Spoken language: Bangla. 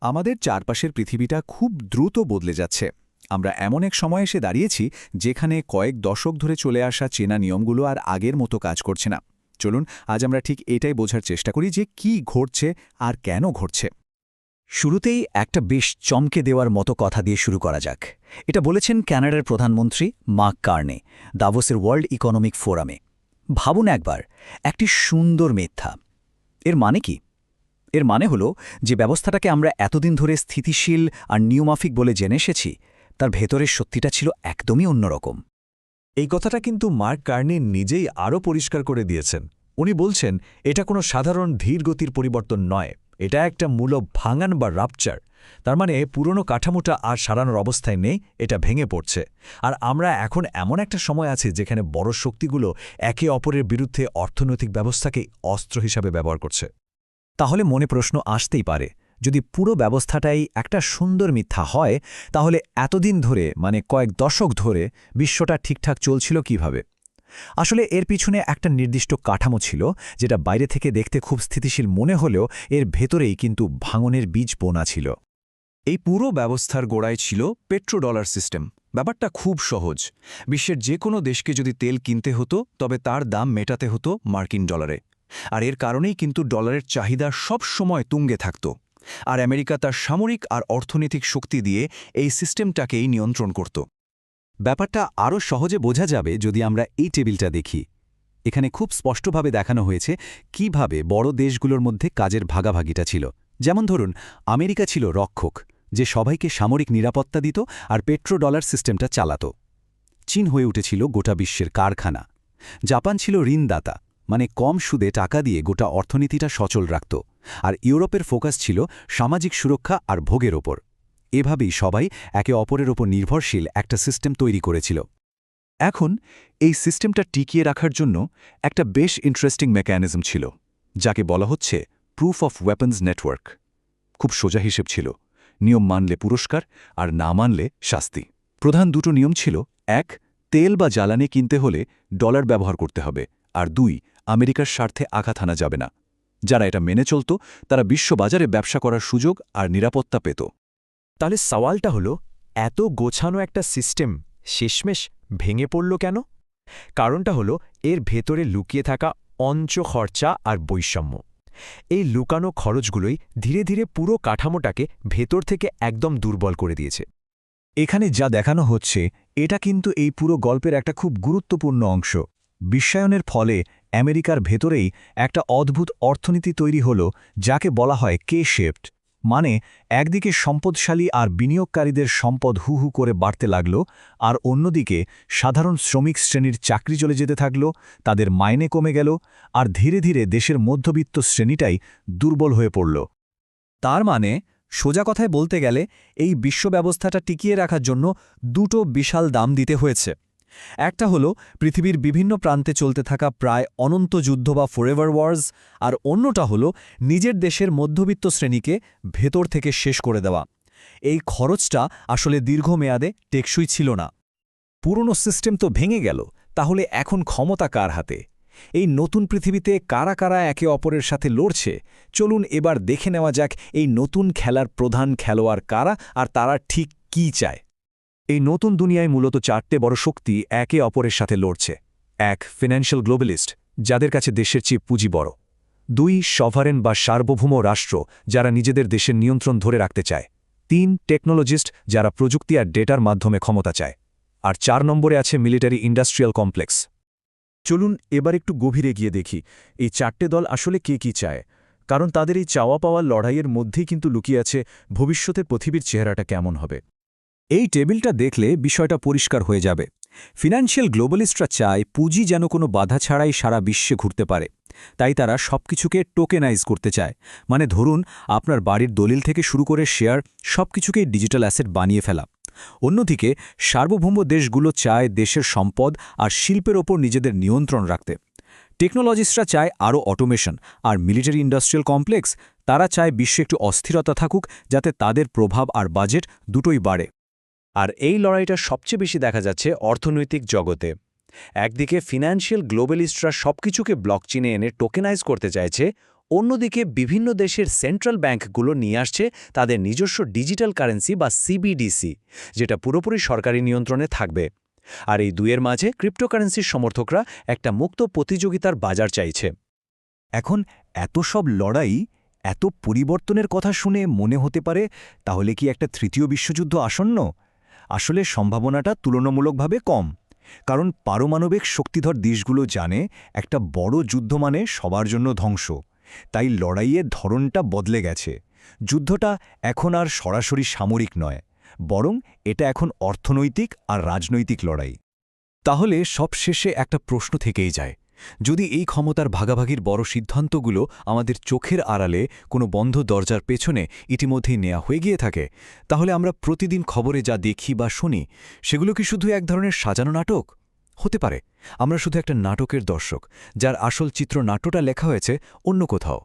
আমাদের চারপাশের পৃথিবীটা খুব দ্রুত বদলে যাচ্ছে। আমরা এমন এক সময় এসে দাঁড়িয়েছি যেখানে কয়েক দশক ধরে চলে আসা চেনা নিয়মগুলো আর আগের মতো কাজ করছে না। চলুন আজ আমরা ঠিক এটাই বোঝার চেষ্টা করি যে কি ঘটছে আর কেন ঘটছে। শুরুতেই একটা বেশ চমকে দেওয়ার মতো কথা দিয়ে শুরু করা যাক। এটা বলেছেন কানাডার প্রধানমন্ত্রী মার্ক কার্নে দাভোসের ওয়ার্ল্ড ইকোনমিক ফোরামে। ভাবুন একবার, একটি সুন্দর মিথ্যা। এর মানে কি? এর মানে হলো যে ব্যবস্থাটাকে আমরা এতদিন ধরে স্থিতিশীল আর নিয়মাফিক বলে জেনে এসেছি, তার ভেতরের সত্যিটা ছিল একদমই অন্যরকম। এই কথাটা কিন্তু মার্ক কার্নি নিজেই আরও পরিষ্কার করে দিয়েছেন। উনি বলছেন এটা কোনো সাধারণ ধীরগতির পরিবর্তন নয়, এটা একটা মূল ভাঙান বা রাপচার। তার মানে পুরনো কাঠামোটা আর সারানোর অবস্থায় নেই, এটা ভেঙে পড়ছে। আর আমরা এখন এমন একটা সময় আছি যেখানে বড় শক্তিগুলো একে অপরের বিরুদ্ধে অর্থনৈতিক ব্যবস্থাকে অস্ত্র হিসাবে ব্যবহার করছে। তাহলে মনে প্রশ্ন আসতেই পারে, যদি পুরো ব্যবস্থাটাই একটা সুন্দর মিথ্যা হয়, তাহলে এতদিন ধরে কয়েক দশক ধরে বিশ্বটা ঠিকঠাক চলছিল কিভাবে? আসলে এর পিছনে একটা নির্দিষ্ট কাঠামো ছিল, যেটা বাইরে থেকে দেখতে খুব স্থিতিশীল মনে হলেও এর ভেতরেই কিন্তু ভাঙনের বীজ বোনা ছিল। এই পুরো ব্যবস্থার গোড়ায় ছিল পেট্রোডলার সিস্টেম। ব্যাপারটা খুব সহজ। বিশ্বের যে কোনো দেশকে যদি তেল কিনতে হতো তবে তার দাম মেটাতে হতো মার্কিন ডলারে। আর এর কারণেই কিন্তু ডলারের চাহিদা সব সময় তুঙ্গে থাকত। আর আমেরিকা তার সামরিক আর অর্থনৈতিক শক্তি দিয়ে এই সিস্টেমটাকেই নিয়ন্ত্রণ করত। ব্যাপারটা আরও সহজে বোঝা যাবে যদি আমরা এই টেবিলটা দেখি। এখানে খুব স্পষ্টভাবে দেখানো হয়েছে কিভাবে বড় দেশগুলোর মধ্যে কাজের ভাগাভাগিটা ছিল। যেমন ধরুন, আমেরিকা ছিল রক্ষক, যে সবাইকে সামরিক নিরাপত্তা দিত আর পেট্রোডলার সিস্টেমটা চালাত। চীন হয়ে উঠেছিল গোটা বিশ্বের কারখানা। জাপান ছিল ঋণদাতা, কম সুদে টাকা দিয়ে গোটা অর্থনীতিটা সচল রাখত। আর ইউরোপের ফোকাস ছিল সামাজিক সুরক্ষা আর ভোগের ওপর। এভাবেই সবাই একে অপরের ওপর নির্ভরশীল একটা সিস্টেম তৈরি করেছিল। এখন এই সিস্টেমটা টিকিয়ে রাখার জন্য একটা বেশ ইন্টারেস্টিং মেকানিজম ছিল, যাকে বলা হচ্ছে প্রুফ অফ ওয়েপন্স নেটওয়ার্ক। খুব সোজা হিসেব ছিল, নিয়ম মানলে পুরস্কার আর না মানলে শাস্তি। প্রধান দুটো নিয়ম ছিল, ১, তেল বা জ্বালানি কিনতে হলে ডলার ব্যবহার করতে হবে, আর ২, আমেরিকার স্বার্থে আঘাত হানা যাবে না। যারা এটা মেনে চলত তারা বিশ্ববাজারে ব্যবসা করার সুযোগ আর নিরাপত্তা পেত। তাহলে সওয়ালটা হলো, এত গোছানো একটা সিস্টেম শেষমেশ ভেঙে পড়ল কেন? কারণটা হলো এর ভেতরে লুকিয়ে থাকা খরচা আর বৈষম্য। এই লুকানো খরচগুলোই ধীরে ধীরে পুরো কাঠামোটাকে ভেতর থেকে একদম দুর্বল করে দিয়েছে। এখানে যা দেখানো হচ্ছে এটা কিন্তু এই পুরো গল্পের একটা খুব গুরুত্বপূর্ণ অংশ। বিশ্বায়নের ফলে আমেরিকার ভেতরেই একটা অদ্ভুত অর্থনীতি তৈরি হল, যাকে বলা হয় কে-শেপড। একদিকে সম্পদশালী আর বিনিয়োগকারীদের সম্পদ হু হু করে বাড়তে লাগল, আর অন্যদিকে সাধারণ শ্রমিক শ্রেণীর চাকরি চলে যেতে থাকল, তাদের মাইনে কমে গেল, আর ধীরে ধীরে দেশের মধ্যবিত্ত শ্রেণীটাই দুর্বল হয়ে পড়ল। তার সোজা কথায় বলতে গেলে এই বিশ্ব ব্যবস্থাটা টিকিয়ে রাখার জন্য দুটো বিশাল দাম দিতে হয়েছে। একটা হলো পৃথিবীর বিভিন্ন প্রান্তে চলতে থাকা প্রায় অনন্ত যুদ্ধ বা ফরএভার ওয়ার্স, আর অন্যটা হলো নিজের দেশের মধ্যবিত্ত শ্রেণীকে ভেতর থেকে শেষ করে দেওয়া। এই খরচটা আসলে দীর্ঘমেয়াদে টেকসই ছিল না। পুরনো সিস্টেম তো ভেঙে গেল, তাহলে এখন ক্ষমতা কার হাতে? এই নতুন পৃথিবীতে কারা কারা একে অপরের সাথে লড়ছে? চলুন এবার দেখে নেওয়া যাক এই নতুন খেলার প্রধান খেলোয়াড় কারা আর তারা ঠিক কী চায়। এই নতুন দুনিয়ায় মূলত 4টে বড় শক্তি একে অপরের সাথে লড়ছে। 1, ফিন্যান্সিয়াল গ্লোবালিস্ট, যাদের কাছে দেশের চেয়ে পুঁজি বড়। 2, সভারেন বা সার্বভৌম রাষ্ট্র, যারা নিজেদের দেশের নিয়ন্ত্রণ ধরে রাখতে চায়। 3, টেকনোলজিস্ট, যারা প্রযুক্তি আর ডেটার মাধ্যমে ক্ষমতা চায়। আর 4 নম্বরে আছে মিলিটারি ইন্ডাস্ট্রিয়াল কমপ্লেক্স। চলুন এবার একটু গভীরে গিয়ে দেখি এই 4টে দল আসলে কে কি চায়, কারণ তাদের এই চাওয়া পাওয়ার লড়াইয়ের মধ্যেই কিন্তু লুকিয়ে আছে ভবিষ্যতের পৃথিবীর চেহারাটা কেমন হবে। এই টেবিলটা দেখলে বিষয়টা পরিষ্কার হয়ে যাবে। ফিন্যান্সিয়াল গ্লোবালিস্টরা চায় পুঁজি যেন কোনো বাধা ছাড়াই সারা বিশ্বে ঘুরতে পারে। তাই তারা সবকিছুকে টোকেনাইজ করতে চায়। ধরুন, আপনার বাড়ির দলিল থেকে শুরু করে শেয়ার সবকিছুকেই ডিজিটাল অ্যাসেট বানিয়ে ফেলা। অন্যদিকে সার্বভৌম দেশগুলো চায় দেশের সম্পদ আর শিল্পের ওপর নিজেদের নিয়ন্ত্রণ রাখতে। টেকনোলজিস্টরা চায় আরও অটোমেশন, আর মিলিটারি ইন্ডাস্ট্রিয়াল কমপ্লেক্স তারা চায় বিশ্বে একটু অস্থিরতা থাকুক, যাতে তাদের প্রভাব আর বাজেট দুটোই বাড়ে। আর এই লড়াইটা সবচেয়ে বেশি দেখা যাচ্ছে অর্থনৈতিক জগতে। একদিকে ফিন্যান্সিয়াল গ্লোবালিস্টরা সবকিছুকে ব্লকচেনে এনে টোকেনাইজ করতে চাইছে, অন্যদিকে বিভিন্ন দেশের সেন্ট্রাল ব্যাংকগুলো নিয়ে আসছে তাদের নিজস্ব ডিজিটাল কারেন্সি বা সিবিডিসি, যেটা পুরোপুরি সরকারি নিয়ন্ত্রণে থাকবে। আর এই দুইয়ের মাঝে ক্রিপ্টোকারেন্সির সমর্থকরা একটা মুক্ত প্রতিযোগিতার বাজার চাইছে। এখন এত সব লড়াই, এত পরিবর্তনের কথা শুনে মনে হতে পারে তাহলে কি একটা তৃতীয় বিশ্বযুদ্ধ আসন্ন? আসলে সম্ভাবনাটা তুলনামূলকভাবে কম, কারণ পারমাণবিক শক্তিধর দেশগুলো জানে একটা বড় যুদ্ধ মানে সবার জন্য ধ্বংস। তাই লড়াইয়ের ধরনটা বদলে গেছে। যুদ্ধটা এখন আর সরাসরি সামরিক নয়, বরং এটা এখন অর্থনৈতিক আর রাজনৈতিক লড়াই। তাহলে সবশেষে একটা প্রশ্ন থেকেই যায়, যদি এই ক্ষমতার ভাগাভাগির বড় সিদ্ধান্তগুলো আমাদের চোখের আড়ালে কোনো বন্ধ দরজার পেছনে ইতিমধ্যেই নেওয়া হয়ে গিয়ে থাকে, তাহলে আমরা প্রতিদিন খবরে যা দেখি বা শুনি সেগুলো কি শুধু এক ধরনের সাজানো নাটক? হতে পারে আমরা শুধু একটা নাটকের দর্শক, যার আসল চিত্রনাট্যটা লেখা হয়েছে অন্য কোথাও।